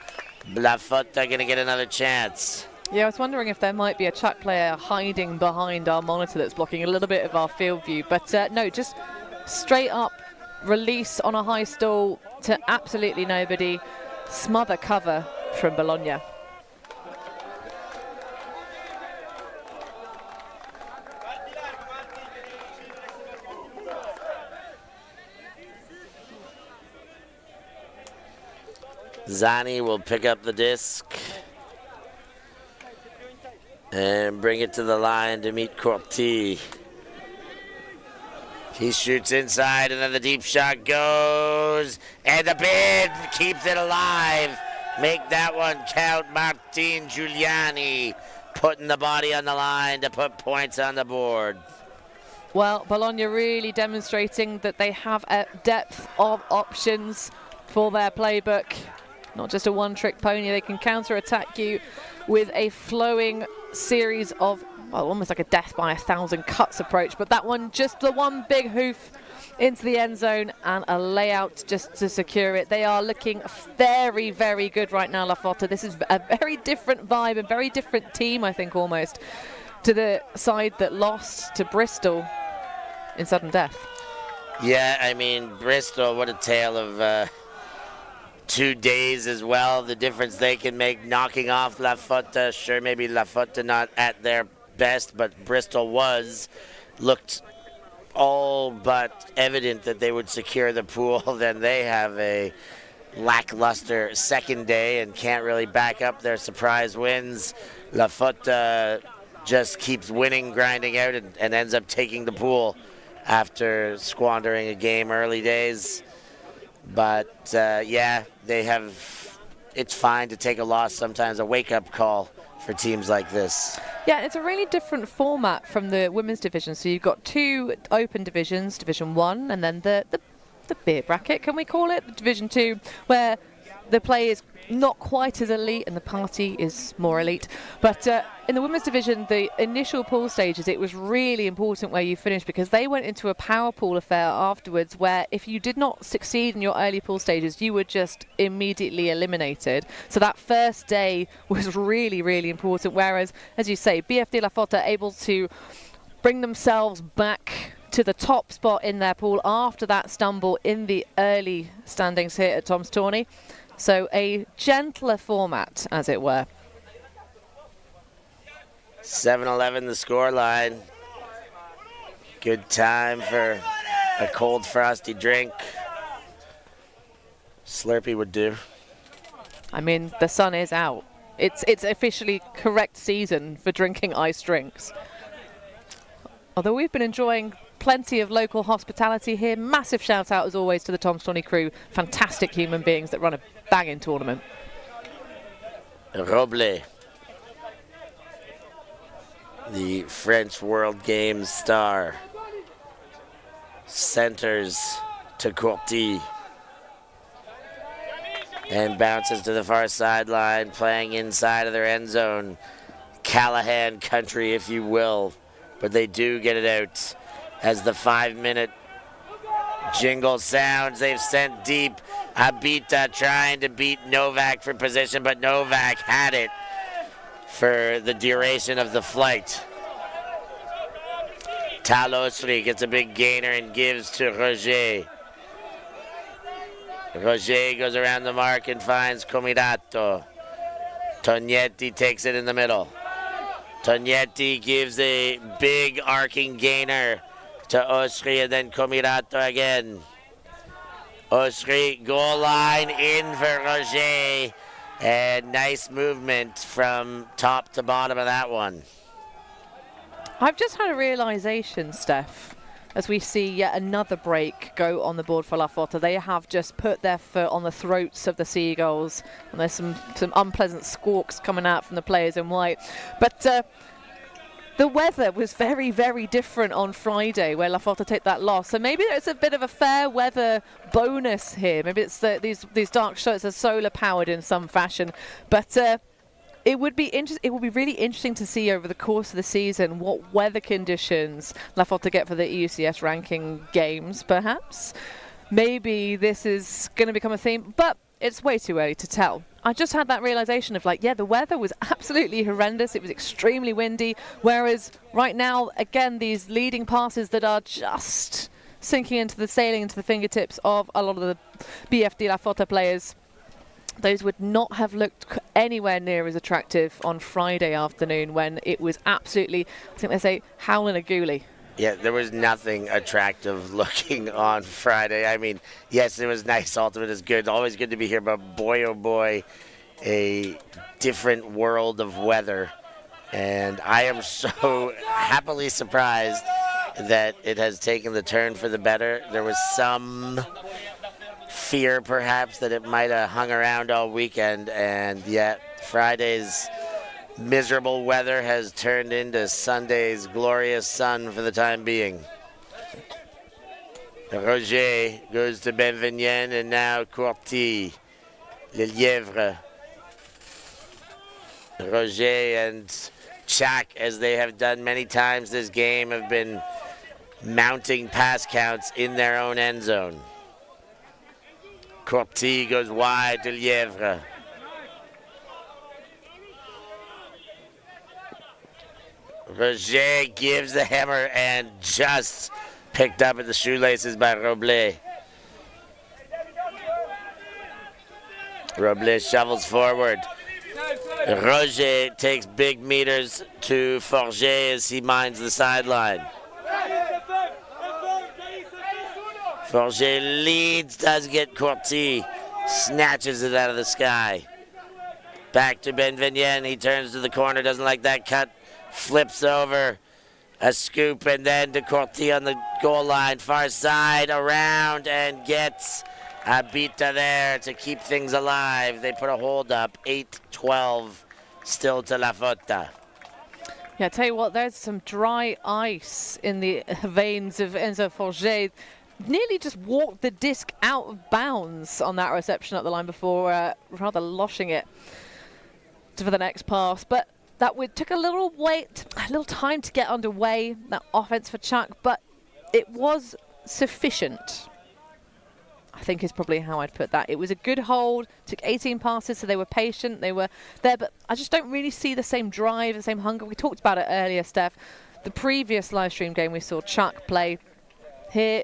La Fotta going to get another chance. Yeah, I was wondering if there might be a Tchac player hiding behind our monitor that's blocking a little bit of our field view. But no, just straight up release on a high stall to absolutely nobody. Smother cover from Bologna. Zani will pick up the disc and bring it to the line to meet Corti. He shoots inside and then the deep shot goes and the bid keeps it alive. Make that one count. Martin Giuliani putting the body on the line to put points on the board. Well, Bologna really demonstrating that they have a depth of options for their playbook. Not just a one-trick pony. They can counter-attack you with a flowing series of, well, almost like a death by 1,000 cuts approach. But that one, just the one big hoof into the end zone and a layout just to secure it. They are looking very, very good right now, La Fotta. This is a very different vibe, a very different team, I think, almost, to the side that lost to Bristol in sudden death. Yeah, I mean, Bristol, what a tale of 2 days as well. The difference they can make knocking off La Fotta. Sure, maybe La Fotta not at their best, but Bristol looked all but evident that they would secure the pool. Then they have a lackluster second day and can't really back up their surprise wins. La Fotta just keeps winning, grinding out, and ends up taking the pool after squandering a game early days. But yeah, it's fine to take a loss sometimes, a wake-up call for teams like this. Yeah, it's a really different format from the women's division. So you've got 2 open divisions, Division 1, and then the beer bracket, can we call it? Division 2, where the play is not quite as elite and the party is more elite. But in the women's division, the initial pool stages, it was really important where you finished, because they went into a power pool affair afterwards where if you did not succeed in your early pool stages, you were just immediately eliminated. So that first day was really, really important. Whereas, as you say, BFD La Fotta able to bring themselves back to the top spot in their pool after that stumble in the early standings here at Tom's Tourney. So a gentler format, as it were. 7-11 the scoreline. Good time for a cold, frosty drink. Slurpee would do. I mean, the sun is out. It's officially correct season for drinking iced drinks. Although we've been enjoying plenty of local hospitality here. Massive shout out, as always, to the Tom's Tourney crew. Fantastic human beings that run a banging tournament. Roble, the French World Games star, centers to Courty and bounces to the far sideline, playing inside of their end zone. Callahan country, if you will, but they do get it out as the 5-minute jingle sounds. They've sent deep. Abita trying to beat Novak for position, but Novak had it for the duration of the flight. Talosri gets a big gainer and gives to Roger. Roger goes around the mark and finds Comirato. Tognetti takes it in the middle. Tognetti gives a big arcing gainer to Osri, and then Comirato again. Osri, goal line in for Roger, and nice movement from top to bottom of that one. I've just had a realisation, Steph, as we see yet another break go on the board for La Fotta. They have just put their foot on the throats of the Seagulls, and there's some unpleasant squawks coming out from the players in white. But the weather was very, very different on Friday where La Fotta take that loss. So maybe it's a bit of a fair weather bonus here. Maybe it's these dark shirts are solar powered in some fashion. But it would be really interesting to see over the course of the season what weather conditions La Fotta get for the EUCS ranking games, perhaps. Maybe this is going to become a theme, but it's way too early to tell. I just had that realization of the weather was absolutely horrendous. It was extremely windy. Whereas right now, again, these leading passes that are just sailing into the fingertips of a lot of the BFD La Fotta players, those would not have looked anywhere near as attractive on Friday afternoon when it was absolutely, I think they say, howling a ghoulie. Yeah, there was nothing attractive looking on Friday. I mean, yes, it was nice. Ultimate is good. Always good to be here, but boy, oh boy, a different world of weather. And I am so happily surprised that it has taken the turn for the better. There was some fear, perhaps, that it might have hung around all weekend, and yet Friday's miserable weather has turned into Sunday's glorious sun for the time being. Roger goes to Benvenien, and now Courty. Le Lièvre. Roger and Tchac, as they have done many times this game, have been mounting pass counts in their own end zone. Courty goes wide to Lièvre. Roger gives the hammer and just picked up at the shoelaces by Robles. Robles shovels forward. Roger takes big meters to Forget as he minds the sideline. Forget leads, does get Courty, snatches it out of the sky. Back to Benvenien, he turns to the corner, doesn't like that cut, flips over, a scoop, and then to Courty on the goal line, far side, around, and gets a Bita there to keep things alive. They put a hold up, 8-12, still to La Fotta. Yeah, I tell you what, there's some dry ice in the veins of Enzo Forget. Nearly just walked the disc out of bounds on that reception up the line before rather loshing it for the next pass. But that took a little time to get underway, that offense for Tchac, but it was sufficient, I think is probably how I'd put that. It was a good hold, took 18 passes, so they were patient, they were there, but I just don't really see the same drive, the same hunger. We talked about it earlier, Steph. The previous live stream game we saw Tchac play here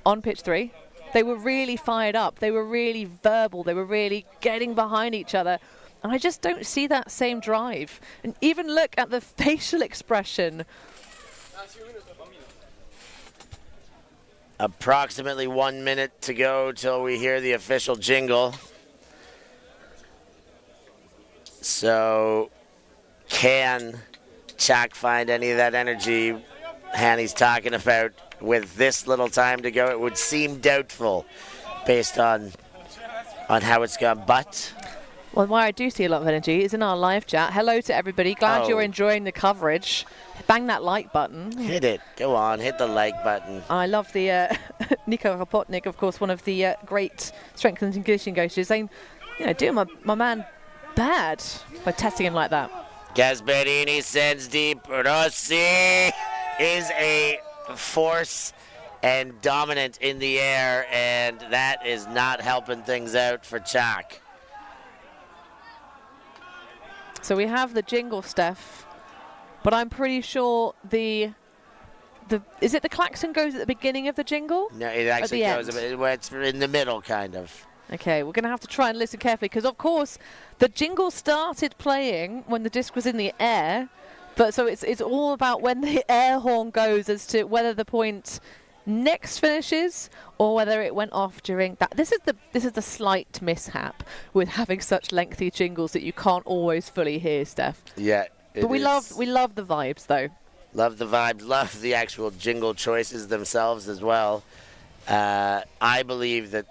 on pitch 3. They were really fired up, they were really verbal, they were really getting behind each other. And I just don't see that same drive. And even look at the facial expression. Approximately 1 minute to go till we hear the official jingle. So, can Tchac find any of that energy Hanny's talking about with this little time to go? It would seem doubtful based on how it's gone, but... Well, where I do see a lot of energy is in our live chat. Hello to everybody. Glad you're enjoying the coverage. Bang that like button. Hit it. Go on. Hit the like button. I love the Nico Rapotnik, of course, one of the great strength and conditioning coaches, saying, doing my man bad by testing him like that. Gasparini sends deep. Rossi is a force and dominant in the air, and that is not helping things out for Tchac. So we have the jingle, Steph, but I'm pretty sure is it the klaxon goes at the beginning of the jingle? No, it actually goes it's in the middle, kind of. Okay, we're going to have to try and listen carefully because, of course, the jingle started playing when the disc was in the air, but so it's all about when the air horn goes as to whether the point next finishes or whether it went off during that. This is the slight mishap with having such lengthy jingles that you can't always fully hear, Steph. Yeah, but we love the vibes though. Love the vibes. Love the actual jingle choices themselves as well. I believe that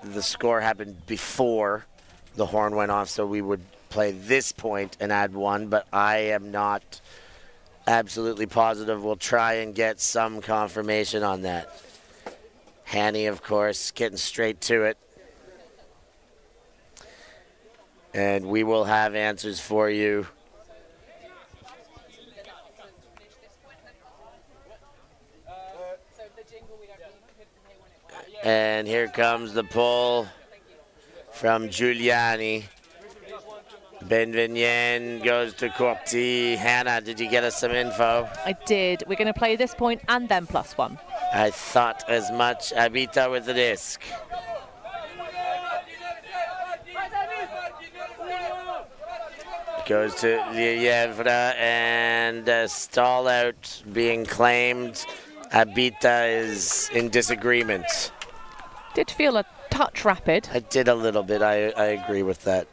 the score happened before the horn went off, so we would play this point and add one. But I am not absolutely positive. We'll try and get some confirmation on that. Hanny, of course, getting straight to it. And we will have answers for you. And here comes the pull from Giuliani. Benvenien goes to Courty. Hannah, did you get us some info? I did. We're going to play this point and then +1. I thought as much. Abita with the disc. Goes to Lièvre and stall out being claimed. Abita is in disagreement. Did feel a touch rapid. I did a little bit. I agree with that.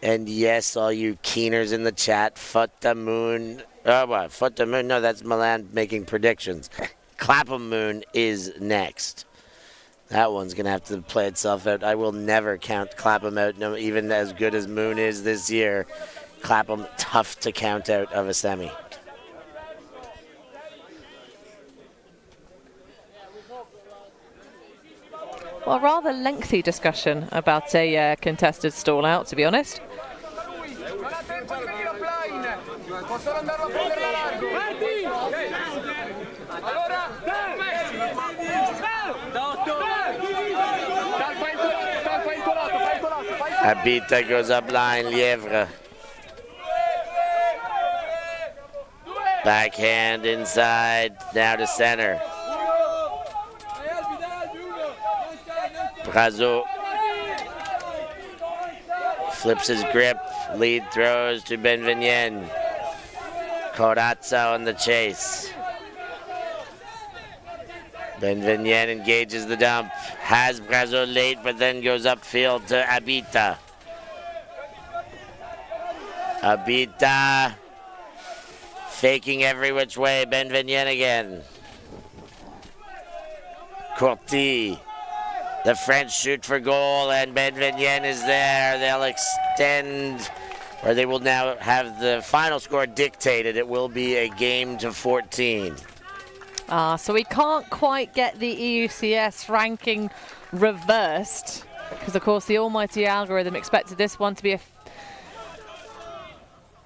And yes, all you keeners in the chat, Fotta Moon. Oh, what? Fotta Moon? No, that's Milan making predictions. Clapham Moon is next. That one's going to have to play itself out. I will never count Clapham out, no, even as good as Moon is this year. Clapham, tough to count out of a semi. a rather lengthy discussion about a contested stall out, to be honest. Abita goes up line, Lièvre. Backhand inside, now to center. Brazo flips his grip, lead throws to Benvenien. Corazza on the chase. Benvenien engages the dump, has Brazo late, but then goes upfield to Abita. Abita faking every which way, Benvenien again. Courty. The French shoot for goal, and Benvenien is there. They'll extend, or they will now have the final score dictated. It will be a game to 14. So we can't quite get the EUCS ranking reversed, because of course the almighty algorithm expected this one to be a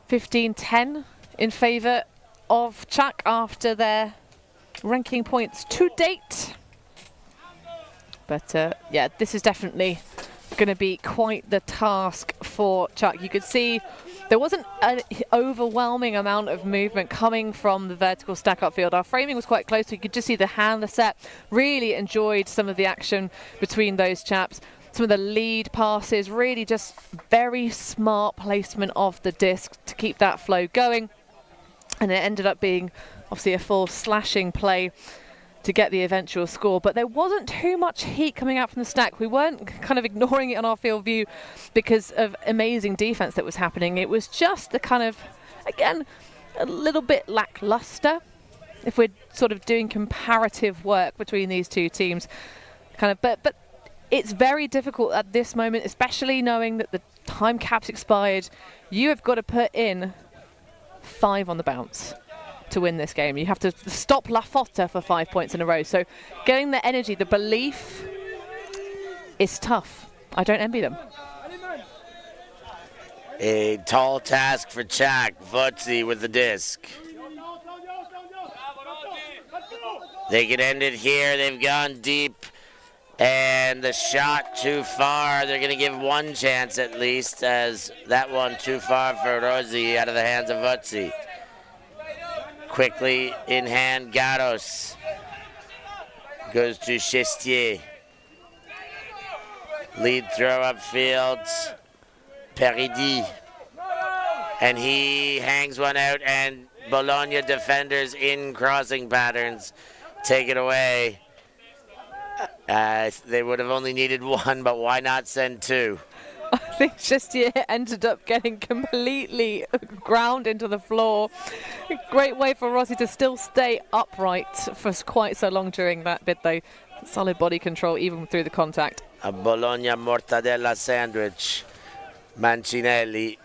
15-10 in favour of Tchac after their ranking points to date. But yeah, this is definitely going to be quite the task for Tchac. You could see there wasn't an overwhelming amount of movement coming from the vertical stack-up field. Our framing was quite close. You could just see the handler set. Really enjoyed some of the action between those chaps. Some of the lead passes, really just very smart placement of the disc to keep that flow going. And it ended up being obviously a full slashing play to get the eventual score, but there wasn't too much heat coming out from the stack. We weren't kind of ignoring it on our field view because of amazing defense that was happening. It was just the kind of, again, a little bit lackluster if we're sort of doing comparative work between these two teams. But it's very difficult at this moment, especially knowing that the time cap's expired. You have got to put in 5 on the bounce to win this game. You have to stop La Fotta for 5 points in a row. So getting the energy, the belief is tough. I don't envy them. A tall task for Tchac. Votsi with the disc. They can end it here. They've gone deep. And the shot too far. They're going to give one chance at least, as that one too far for Rossi out of the hands of Votsi. Quickly in hand, Garros goes to Chestier. Lead throw upfield, Peridi. And he hangs one out, and Bologna defenders in crossing patterns take it away. They would have only needed 1, but why not send 2? I think Chestier ended up getting completely ground into the floor. Great way for Rossi to still stay upright for quite so long during that bit, though. Solid body control even through the contact. A Bologna mortadella sandwich. Mancinelli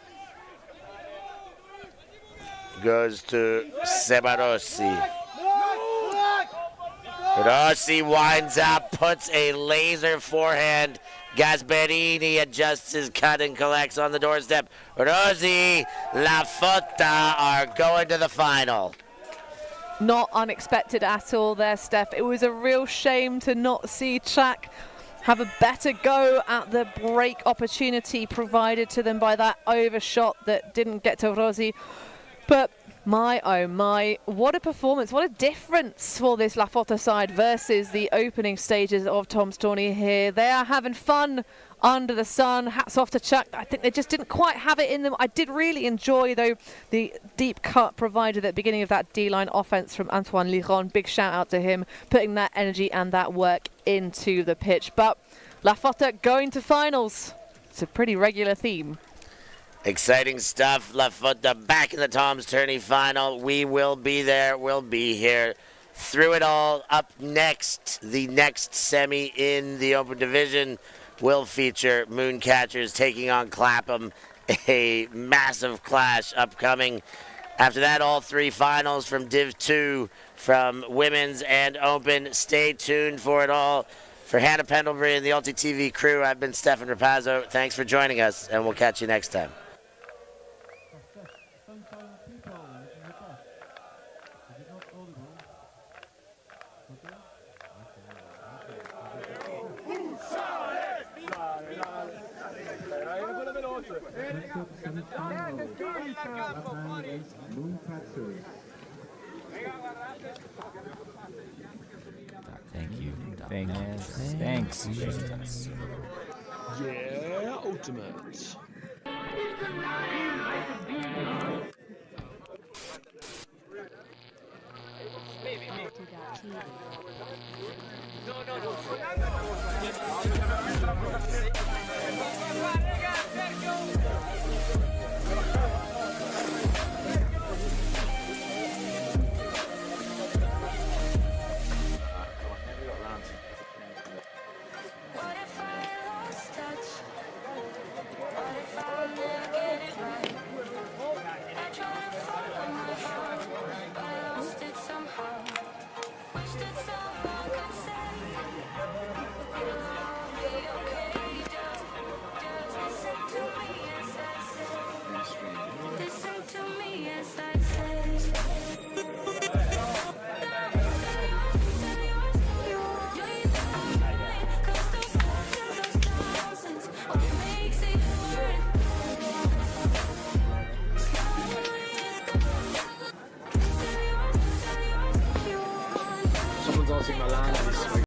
goes to Sebarossi. Rossi winds up, puts a laser forehand. Gasperini adjusts his cut and collects on the doorstep. Rossi, La Fotta are going to the final. Not unexpected at all there, Steph. It was a real shame to not see Tchac have a better go at the break opportunity provided to them by that overshot that didn't get to Rossi. But my, oh my, what a performance, what a difference for this La Fotta side versus the opening stages of Tom's Tourney here. They are having fun under the sun. Hats off to Tchac. I think they just didn't quite have it in them. I did really enjoy, though, the deep cut provided at the beginning of that D-line offense from Antoine Liron. Big shout out to him, putting that energy and that work into the pitch. But La Fotta going to finals. It's a pretty regular theme. Exciting stuff. La Fotta back in the Tom's Tourney final. We will be there. We'll be here through it all. Up next, the next semi in the Open Division will feature Mooncatchers taking on Clapham. A massive clash upcoming. After that, all 3 finals from Div 2, from women's and open. Stay tuned for it all. For Hannah Pendlebury and the ULTI.TV crew, I've been Stefan Rapazzo. Thanks for joining us, and we'll catch you next time. Thank you. Thanks. Yeah, ultimate. ULTI.TV.